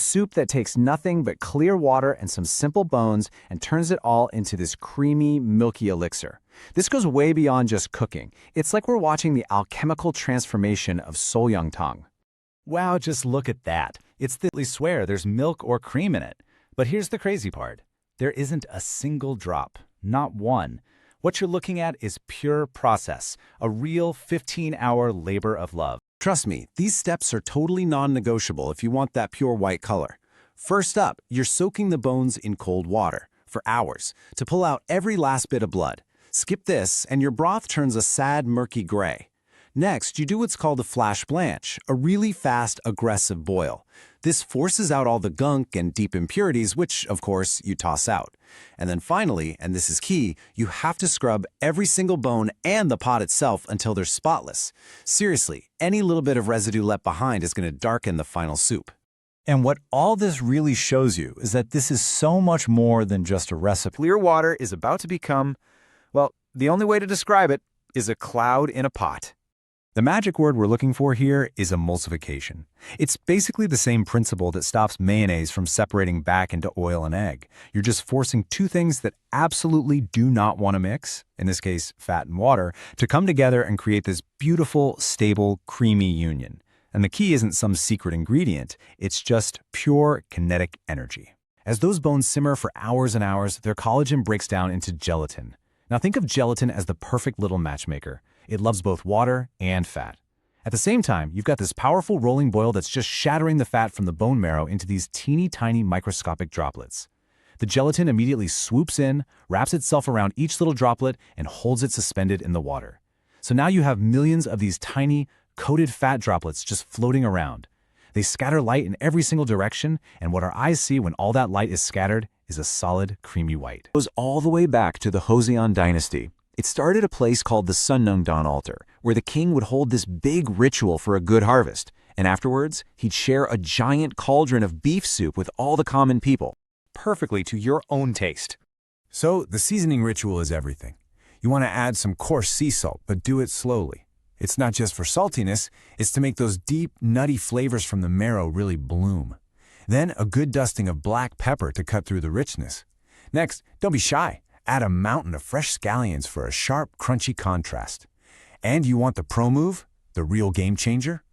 Soup that takes nothing but clear water and some simple bones and turns it all into this creamy, milky elixir. This goes way beyond just cooking. It's like we're watching the alchemical transformation of Seolleongtang. Wow, just look at that. It's thickly swear there's milk or cream in it. But here's the crazy part. There isn't a single drop, not one. What you're looking at is pure process, a real 15-hour labor of love. Trust me, these steps are totally non-negotiable if you want that pure white color. First up, you're soaking the bones in cold water for hours to pull out every last bit of blood. Skip this, and your broth turns a sad, murky gray. Next, you do what's called a Flash Blanch, a really fast, aggressive boil. This forces out all the gunk and deep impurities, which, of course, you toss out. And then finally, and this is key, you have to scrub every single bone and the pot itself until they're spotless. Seriously, any little bit of residue left behind is going to darken the final soup. And what all this really shows you is that this is so much more than just a recipe. Clear water is about to become, well, the only way to describe it is a cloud in a pot. The magic word we're looking for here is emulsification. It's basically the same principle that stops mayonnaise from separating back into oil and egg. You're just forcing two things that absolutely do not want to mix, in this case fat and water, to come together and create this beautiful, stable, creamy union. And the key isn't some secret ingredient, it's just pure kinetic energy. As those bones simmer for hours and hours, their collagen breaks down into gelatin. Now think of gelatin as the perfect little matchmaker. It loves both water and fat. At the same time, you've got this powerful rolling boil that's just shattering the fat from the bone marrow into these teeny tiny microscopic droplets. The gelatin immediately swoops in, wraps itself around each little droplet, and holds it suspended in the water. So now you have millions of these tiny, coated fat droplets just floating around. They scatter light in every single direction, and what our eyes see when all that light is scattered is a solid, creamy white. It goes all the way back to the Joseon Dynasty. It started a place called the Sunnongdan altar, where the king would hold this big ritual for a good harvest, and afterwards, he'd share a giant cauldron of beef soup with all the common people, Perfectly to your own taste. So, the seasoning ritual is everything. You want to add some coarse sea salt, but do it slowly. It's not just for saltiness, it's to make those deep, nutty flavors from the marrow really bloom. Then, a good dusting of black pepper to cut through the richness. Next, don't be shy. Add a mountain of fresh scallions for a sharp, crunchy contrast. And you want the pro move, the real game changer?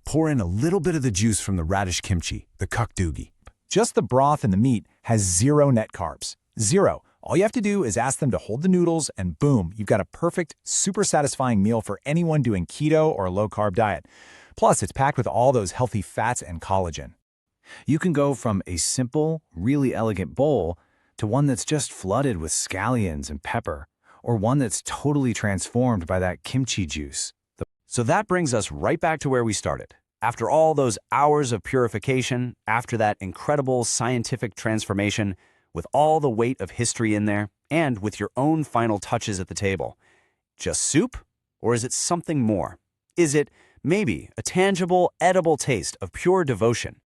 Pour in a little bit of the juice from the radish kimchi, the Kkakdugi. Just the broth and the meat has zero net carbs. Zero. All you have to do is ask them to hold the noodles and boom, you've got a perfect, super satisfying meal for anyone doing keto or a low-carb diet. Plus, it's packed with all those healthy fats and collagen. You can go from a simple, really elegant bowl to one that's just flooded with scallions and pepper, or one that's totally transformed by that kimchi juice. So that brings us right back to where we started. After all those hours of purification, after that incredible scientific transformation, with all the weight of history in there, and with your own final touches at the table. Just soup? Or is it something more? Is it, maybe, a tangible, edible taste of pure devotion?